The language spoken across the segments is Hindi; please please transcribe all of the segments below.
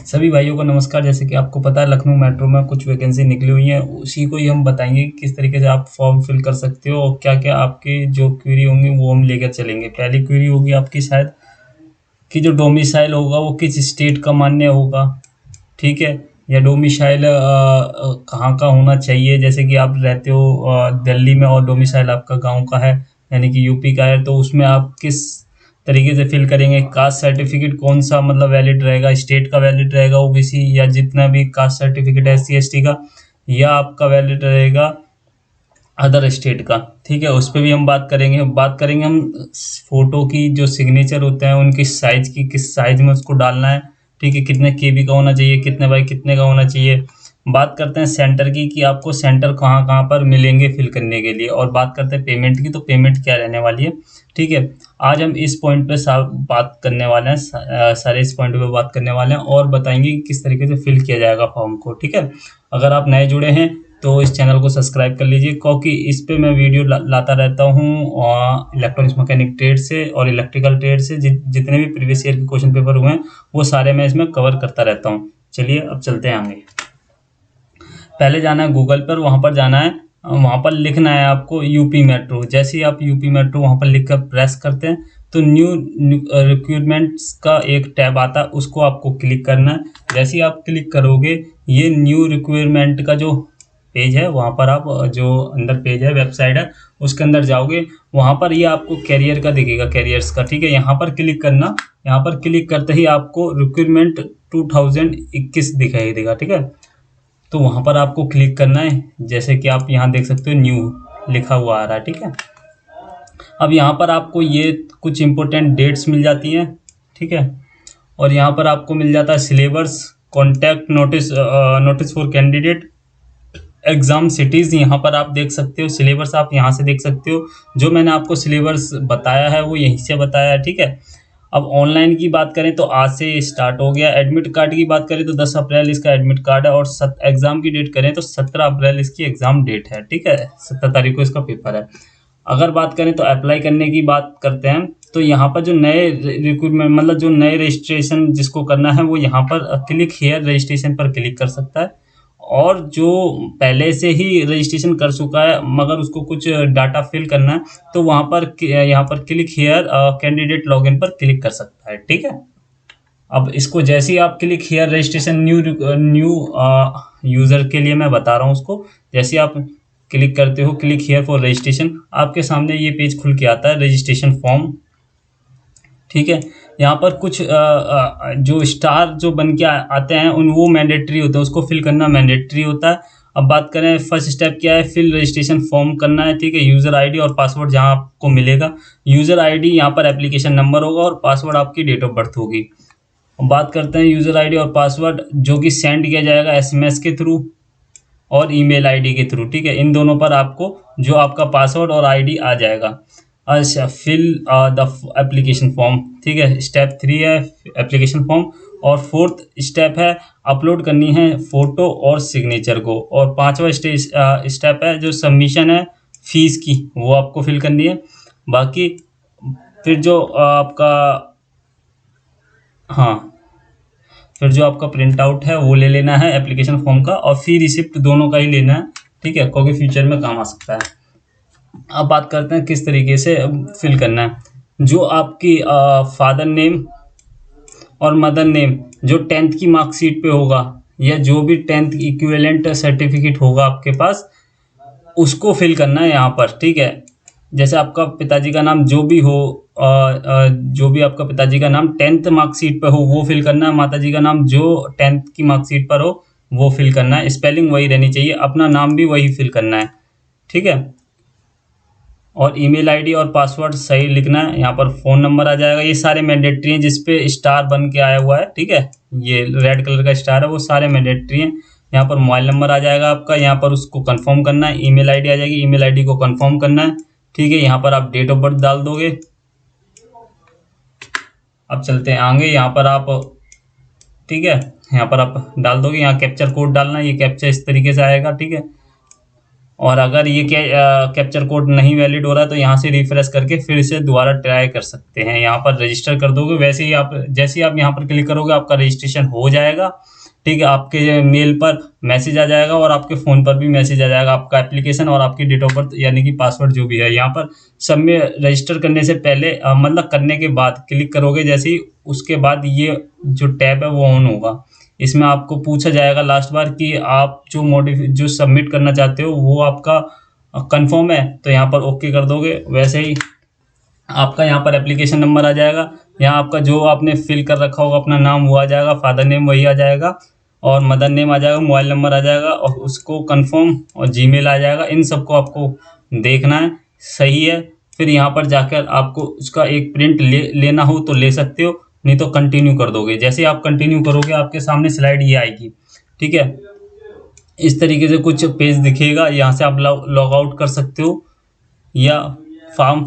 सभी भाइयों को नमस्कार। जैसे कि आपको पता है लखनऊ मेट्रो में कुछ वैकेंसी निकली हुई हैं, उसी को ही हम बताएंगे कि किस तरीके से आप फॉर्म फिल कर सकते हो और क्या क्या आपकी जो क्वेरी होंगी वो हम लेकर चलेंगे। पहली क्वेरी होगी आपकी शायद कि जो डोमिसाइल होगा वो किस स्टेट का मान्य होगा, ठीक है, या डोमिसाइल कहाँ का होना चाहिए। जैसे कि आप रहते हो दिल्ली में और डोमिसाइल आपका गांव का है यानी कि यूपी का है, तो उसमें आप किस तरीके से फिल करेंगे। कास्ट सर्टिफिकेट कौन सा मतलब वैलिड रहेगा, स्टेट का वैलिड रहेगा ओबीसी या जितना भी कास्ट सर्टिफिकेट है एससी एसटी का, या आपका वैलिड रहेगा अदर स्टेट का, ठीक है। उस पर भी हम बात करेंगे हम फोटो की जो सिग्नेचर होते हैं उनकी साइज की, किस साइज में उसको डालना है, ठीक है, कितने केबी का होना चाहिए, कितने बाई कितने का होना चाहिए। बात करते हैं सेंटर की कि आपको सेंटर कहाँ कहाँ पर मिलेंगे फिल करने के लिए, और बात करते हैं पेमेंट की, तो पेमेंट क्या रहने वाली है, ठीक है। आज हम इस पॉइंट पे बात करने वाले हैं, सारे इस पॉइंट पे बात करने वाले हैं और बताएंगे कि किस तरीके से फिल किया जाएगा फॉर्म को, ठीक है। अगर आप नए जुड़े हैं तो इस चैनल को सब्सक्राइब कर लीजिए, क्योंकि इस पे मैं वीडियो लाता रहता हूँ इलेक्ट्रॉनिक्स मैकेनिक ट्रेड से और इलेक्ट्रिकल ट्रेड से जितने भी प्रीवियस ईयर के क्वेश्चन पेपर हुए हैं वो सारे मैं इसमें कवर करता रहता हूँ। चलिए अब चलते हैं आगे। पहले जाना है गूगल पर, वहाँ पर जाना है, वहाँ पर लिखना है आपको यूपी मेट्रो। जैसे ही आप यूपी मेट्रो वहाँ पर लिख कर प्रेस करते हैं तो न्यू रिक्रूटमेंट्स का एक टैब आता है, उसको आपको क्लिक करना है। जैसे ही आप क्लिक करोगे ये न्यू रिक्वायरमेंट का जो पेज है वहाँ पर आप जो अंदर पेज है वेबसाइट है उसके अंदर जाओगे, वहाँ पर ये आपको कैरियर का दिखेगा, कैरियर्स का, ठीक है। यहाँ पर क्लिक करना, यहाँ पर क्लिक करते ही आपको रिक्रूटमेंट 2021 दिखाई देगा, ठीक है। तो वहाँ पर आपको क्लिक करना है, जैसे कि आप यहाँ देख सकते हो न्यू लिखा हुआ आ रहा है, ठीक है। अब यहाँ पर आपको ये कुछ इंपॉर्टेंट डेट्स मिल जाती हैं, ठीक है, और यहाँ पर आपको मिल जाता है syllabus, contact notice, notice for candidate, exam cities. यहाँ पर आप देख सकते हो सिलेबस, आप यहाँ से देख सकते हो। जो मैंने आपको सिलेबस बताया है वो यहीं से बताया है, ठीक है। अब ऑनलाइन की बात करें तो आज से स्टार्ट हो गया। एडमिट कार्ड की बात करें तो 10 अप्रैल इसका एडमिट कार्ड है, और एग्ज़ाम की डेट करें तो 17 अप्रैल इसकी एग्ज़ाम डेट है, ठीक है। 17 तारीख को इसका पेपर है। अगर बात करें तो अप्लाई करने की बात करते हैं तो यहाँ पर जो नए रिक्रूटमेंट मतलब जो नए रजिस्ट्रेशन जिसको करना है वो यहाँ पर क्लिक हेयर रजिस्ट्रेशन पर क्लिक कर सकता है, और जो पहले से ही रजिस्ट्रेशन कर चुका है मगर उसको कुछ डाटा फिल करना है तो वहाँ पर यहाँ पर क्लिक हेयर कैंडिडेट लॉगिन पर क्लिक कर सकता है, ठीक है। अब इसको जैसे ही आप click here registration new user के लिए मैं बता रहा हूँ उसको, जैसे आप क्लिक करते हो क्लिक हेयर फॉर रजिस्ट्रेशन, आपके सामने ये पेज खुल के आता है रजिस्ट्रेशन फॉर्म, ठीक है। यहाँ पर कुछ जो स्टार जो बन के आते हैं उन वो मैंडेटरी होते हैं, उसको फिल करना मैंडेटरी होता है। अब बात करें फर्स्ट स्टेप क्या है, फिल रजिस्ट्रेशन फॉर्म करना है, ठीक है। यूज़र आईडी और पासवर्ड जहाँ आपको मिलेगा, यूज़र आईडी यहाँ पर एप्लीकेशन नंबर होगा और पासवर्ड आपकी डेट ऑफ बर्थ होगी। अब बात करते हैं यूज़र आईडी और पासवर्ड जो कि सेंड किया जाएगा एसएमएस के थ्रू और ईमेल आईडी के थ्रू, ठीक है। इन दोनों पर आपको जो आपका पासवर्ड और आईडी आ जाएगा। अच्छा, फिल द एप्लीकेशन फॉर्म, ठीक है, स्टेप 3 है एप्लीकेशन फॉर्म, और फोर्थ स्टेप है अपलोड करनी है फ़ोटो और सिग्नेचर को, और पांचवा स्टेप है जो सबमिशन है फीस की वो आपको फिल करनी है। बाकी फिर जो आपका हाँ फिर जो आपका प्रिंट आउट है वो ले लेना है एप्लीकेशन फॉर्म का, और फी रिसिप्ट दोनों का ही लेना है, ठीक है, क्योंकि फ्यूचर में काम आ सकता है। अब बात करते हैं किस तरीके से फिल करना है। जो आपकी फादर नेम और मदर नेम जो 10th की मार्कशीट पे होगा, या जो भी 10th इक्विवेलेंट सर्टिफिकेट होगा आपके पास, उसको फिल करना है यहाँ पर, ठीक है। जैसे आपका पिताजी का नाम जो भी हो, जो भी आपका पिताजी का नाम 10th मार्कशीट पे हो वो फिल करना है, माताजी का नाम जो 10th की मार्कशीट पर हो वो फिल करना है, स्पेलिंग वही रहनी चाहिए, अपना नाम भी वही फिल करना है, ठीक है। और ईमेल आईडी और पासवर्ड सही लिखना है। यहाँ पर फ़ोन नंबर आ जाएगा, ये सारे मैंडेटरी हैं जिसपे स्टार बन के आया हुआ है, ठीक है, ये रेड कलर का स्टार है वो सारे मैंडेटरी हैं। यहाँ पर मोबाइल नंबर आ जाएगा आपका, यहाँ पर उसको कंफर्म करना है। ईमेल आईडी आ जाएगी, ईमेल आईडी को कंफर्म करना है, ठीक है। यहाँ पर आप डेट ऑफ बर्थ डाल दोगे। अब चलते हैं आगे, यहाँ पर आप, ठीक है, यहाँ पर आप डाल दोगे, यहाँ कैप्चर कोड डालना है, ये कैप्चर इस तरीके से आएगा, ठीक है। और अगर ये कैप्चर कोड नहीं वैलिड हो रहा है तो यहाँ से रिफ्रेश करके फिर से दोबारा ट्राई कर सकते हैं। यहाँ पर रजिस्टर कर दोगे, वैसे ही आप जैसे ही आप यहाँ पर क्लिक करोगे आपका रजिस्ट्रेशन हो जाएगा। ठीक है, आपके मेल पर मैसेज आ जाएगा और आपके फ़ोन पर भी मैसेज आ जाएगा, आपका एप्लीकेशन और आपकी डेट ऑफ बर्थ यानी कि पासवर्ड जो भी है। यहाँ पर सब में रजिस्टर करने से पहले मतलब करने के बाद क्लिक करोगे जैसे ही, उसके बाद ये जो टैब है वो ऑन होगा। इसमें आपको पूछा जाएगा लास्ट बार कि आप जो सबमिट करना चाहते हो वो आपका कंफर्म है, तो यहाँ पर ओके कर दोगे। वैसे ही आपका यहाँ पर एप्लीकेशन नंबर आ जाएगा, यहाँ आपका जो आपने फिल कर रखा होगा अपना नाम वो आ जाएगा, फादर नेम वही आ जाएगा और मदर नेम आ जाएगा, मोबाइल नंबर आ जाएगा और उसको कंफर्म और जीमेल आ जाएगा। इन सबको आपको देखना है, सही है। फिर यहाँ पर जाकर आपको उसका एक प्रिंट लेना हो तो ले सकते हो, नहीं तो कंटिन्यू कर दोगे। जैसे आप कंटिन्यू करोगे आपके सामने स्लाइड ये आएगी। ठीक है, इस तरीके से कुछ पेज दिखेगा, यहाँ से आप लॉग आउट कर सकते हो या फॉर्म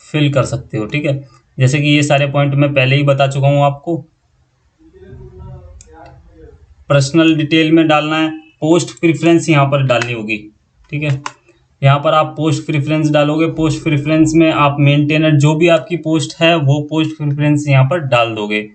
फिल कर सकते हो। ठीक है, जैसे कि ये सारे पॉइंट मैं पहले ही बता चुका हूँ आपको। पर्सनल डिटेल में डालना है, पोस्ट प्रेफरेंस यहाँ पर डालनी होगी। ठीक है, यहाँ पर आप पोस्ट प्रेफरेंस डालोगे, पोस्ट प्रेफरेंस में आप मेंटेनर जो भी आपकी पोस्ट है वो पोस्ट प्रेफरेंस यहाँ पर डाल दोगे।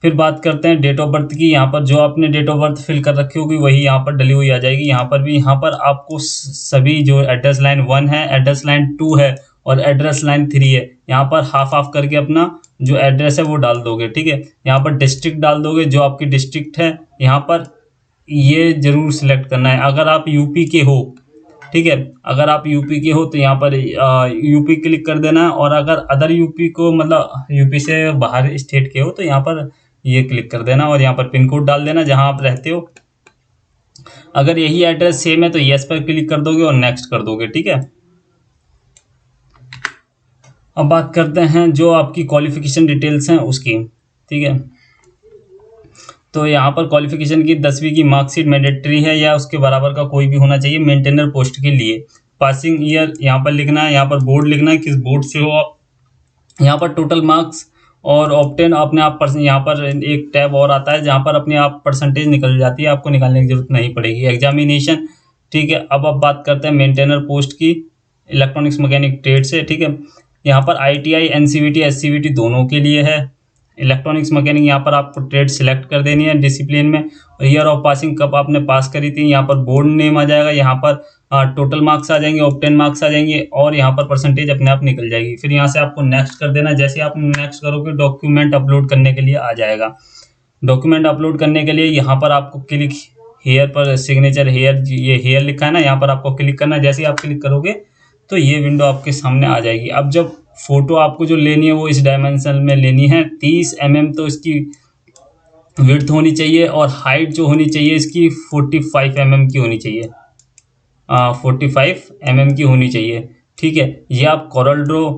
फिर बात करते हैं डेट ऑफ बर्थ की। यहाँ पर जो आपने डेट ऑफ बर्थ फिल कर रखी होगी वही यहाँ पर डली हुई आ जाएगी। यहाँ पर भी, यहाँ पर आपको सभी जो एड्रेस लाइन 1 है, एड्रेस लाइन 2 है और एड्रेस लाइन 3 है, यहाँ पर हाफ हाफ करके अपना जो एड्रेस है वो डाल दोगे। ठीक है, यहाँ पर डिस्ट्रिक्ट डाल दोगे, जो आपकी डिस्ट्रिक्ट है यहाँ पर ये जरूर सिलेक्ट करना है। अगर आप यूपी के हो, ठीक है, अगर आप यूपी के हो तो यहाँ पर यूपी क्लिक कर देना है, और अगर अदर यूपी को मतलब यूपी से बाहर स्टेट के हो तो यहाँ पर ये क्लिक कर देना और यहाँ पर पिन कोड डाल देना जहाँ आप रहते हो। अगर यही एड्रेस सेम है तो यस पर क्लिक कर दोगे और नेक्स्ट कर दोगे। ठीक है, अब बात करते हैं जो आपकी क्वालिफिकेशन डिटेल्स हैं उसकी। ठीक है, तो यहाँ पर क्वालिफिकेशन की 10वीं की मार्कशीट मैंडेटरी है या उसके बराबर का कोई भी होना चाहिए मेंटेनर पोस्ट के लिए। पासिंग ईयर यहाँ पर लिखना है, यहाँ पर बोर्ड लिखना है, किस बोर्ड से हो आप। यहाँ पर टोटल मार्क्स और ऑब्टेन अपने आप यहाँ पर एक टैब और आता है जहाँ पर अपने आप परसेंटेज निकल जाती है, आपको निकालने की जरूरत नहीं पड़ेगी। एग्जामिनेशन, ठीक है, अब बात करते हैं मेंटेनर पोस्ट की इलेक्ट्रॉनिक्स मैकेनिक ट्रेड से। ठीक है, यहाँ पर ITI NCVT SCVT दोनों के लिए है। इलेक्ट्रॉनिक्स मैकेनिक यहाँ पर आपको ट्रेड सिलेक्ट कर देनी है डिसिप्लिन में, और ईयर ऑफ पासिंग कब आपने पास करी थी, यहाँ पर बोर्ड नेम आ जाएगा, यहाँ पर टोटल मार्क्स आ जाएंगे, ऑब्टेन मार्क्स आ जाएंगे और यहाँ पर परसेंटेज अपने आप निकल जाएगी। फिर यहाँ से आपको नेक्स्ट कर देना। जैसे आप नेक्स्ट करोगे डॉक्यूमेंट अपलोड करने के लिए आ जाएगा। डॉक्यूमेंट अपलोड करने के लिए यहाँ पर आपको क्लिक हेयर पर सिग्नेचर हेयर, ये हेयर लिखा है ना, यहाँ पर आपको क्लिक करना है। जैसे ही आप क्लिक करोगे तो ये विंडो आपके सामने आ जाएगी। अब जब फोटो आपको जो लेनी है वो इस डायमेंशन में लेनी है, 30 mm तो इसकी विड्थ होनी चाहिए और हाइट जो होनी चाहिए इसकी 45 mm की होनी चाहिए, 45 mm की होनी चाहिए। ठीक है, ये आप कोरल ड्रॉ,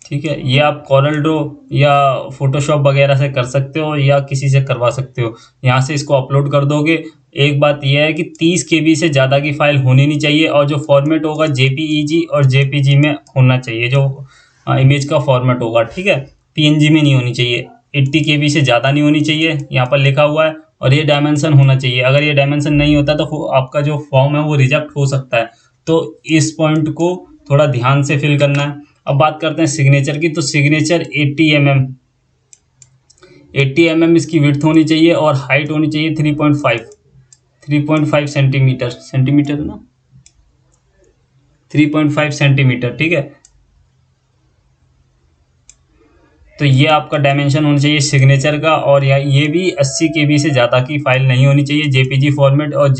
ठीक है, ये आप कोरल ड्रॉ या फोटोशॉप वगैरह से कर सकते हो या किसी से करवा सकते हो। यहाँ से इसको अपलोड कर दोगे। एक बात यह है कि 30 KB से ज़्यादा की फाइल होनी नहीं चाहिए और जो फॉर्मेट होगा JPEG और JPG में होना चाहिए, जो इमेज का फॉर्मेट होगा। ठीक है, PNG में नहीं होनी चाहिए। 80 KB से ज़्यादा नहीं होनी चाहिए, यहाँ पर लिखा हुआ है, और ये डायमेंशन होना चाहिए। अगर ये डायमेंशन नहीं होता तो आपका जो फॉर्म है वो रिजेक्ट हो सकता है, तो इस पॉइंट को थोड़ा ध्यान से फिल करना है। अब बात करते हैं सिग्नेचर की, तो सिग्नेचर 80 mm इसकी विड्थ होनी चाहिए और हाइट होनी चाहिए 3.5 सेंटीमीटर ना, 3.5 सेंटीमीटर। ठीक है, तो ये आपका डायमेंशन होना चाहिए सिग्नेचर का। और ये भी 80 KB से ज़्यादा की फाइल नहीं होनी चाहिए। JPG फॉर्मेट और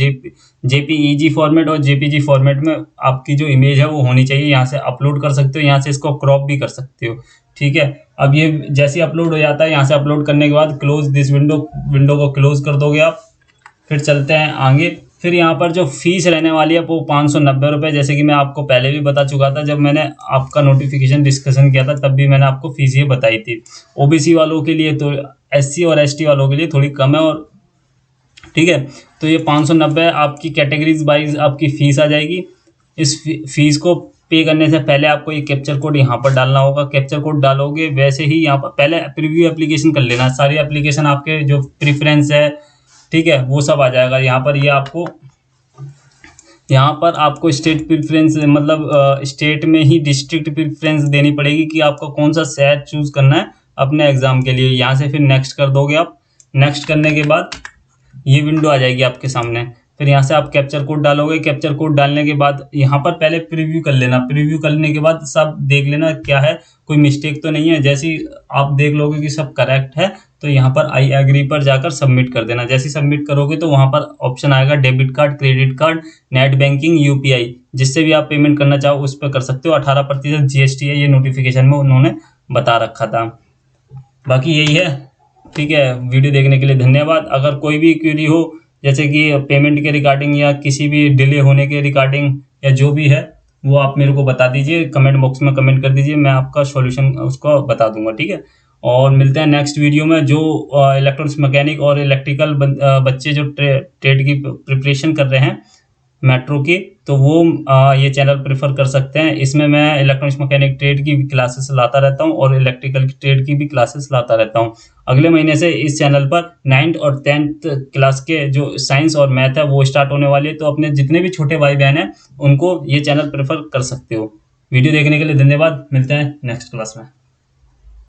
JPEG फॉर्मेट और JPG फॉर्मेट में आपकी जो इमेज है वो होनी चाहिए। यहाँ से अपलोड कर सकते हो, यहाँ से इसको क्रॉप भी कर सकते हो। ठीक है, अब ये जैसे अपलोड हो जाता है, यहाँ से अपलोड करने के बाद क्लोज दिस विंडो को क्लोज कर दोगे आप। फिर चलते हैं आगे। फिर यहाँ पर जो फीस रहने वाली है वो 590 रुपये, जैसे कि मैं आपको पहले भी बता चुका था जब मैंने आपका नोटिफिकेशन डिस्कशन किया था, तब भी मैंने आपको फीस ये बताई थी। OBC वालों के लिए तो, SC और ST वालों के लिए थोड़ी कम है। और ठीक है, तो ये 590 आपकी कैटेगरीज वाइज आपकी फ़ीस आ जाएगी। इस फीस को पे करने से पहले आपको ये कैप्चर कोड यहाँ पर डालना होगा। कैप्चर कोड डालोगे वैसे ही यहाँ पर पहले प्रीव्यू एप्लीकेशन कर लेना, सारी एप्लीकेशन आपके जो प्रीफरेंस है, ठीक है, वो सब आ जाएगा यहाँ पर। ये आपको यहाँ पर आपको स्टेट प्रेफरेंस मतलब स्टेट में ही डिस्ट्रिक्ट प्रेफरेंस देनी पड़ेगी कि आपको कौन सा शहर चूज करना है अपने एग्जाम के लिए। यहाँ से फिर नेक्स्ट कर दोगे आप। नेक्स्ट करने के बाद ये विंडो आ जाएगी आपके सामने। फिर यहाँ से आप कैप्चर कोड डालोगे। कैप्चर कोड डालने के बाद यहाँ पर पहले प्रीव्यू कर लेना। प्रीव्यू करने के बाद सब देख लेना क्या है, कोई मिस्टेक तो नहीं है। जैसे ही आप देख लोगे कि सब करेक्ट है तो यहाँ पर आई एग्री पर जाकर सबमिट कर देना। जैसे ही सबमिट करोगे तो वहाँ पर ऑप्शन आएगा debit card, credit card, net banking, UPI, जिससे भी आप पेमेंट करना चाहो उस पर कर सकते हो। 18% जीएसटी है, ये नोटिफिकेशन में उन्होंने बता रखा था। बाकी यही है। ठीक है, वीडियो देखने के लिए धन्यवाद। अगर कोई भी क्वेरी हो जैसे कि पेमेंट के रिगार्डिंग या किसी भी डिले होने के रिगार्डिंग या जो भी है वो आप मेरे को बता दीजिए, कमेंट बॉक्स में कमेंट कर दीजिए, मैं आपका सॉल्यूशन उसको बता दूंगा। ठीक है, और मिलते हैं नेक्स्ट वीडियो में। जो इलेक्ट्रॉनिक्स मैकेनिक और इलेक्ट्रिकल बच्चे जो ट्रेड की प्रिपरेशन कर रहे हैं मेट्रो की, तो वो ये चैनल प्रेफर कर सकते हैं। इसमें मैं इलेक्ट्रॉनिक्स मैकेनिक ट्रेड की भी क्लासेस लाता रहता हूँ और इलेक्ट्रिकल ट्रेड की भी क्लासेस लाता रहता हूँ। अगले महीने से इस चैनल पर 9th और 10th क्लास के जो साइंस और मैथ है वो स्टार्ट होने वाली है। तो अपने जितने भी छोटे भाई बहन हैं उनको ये चैनल प्रेफर कर सकते हो। वीडियो देखने के लिए धन्यवाद। मिलते हैं नेक्स्ट क्लास में।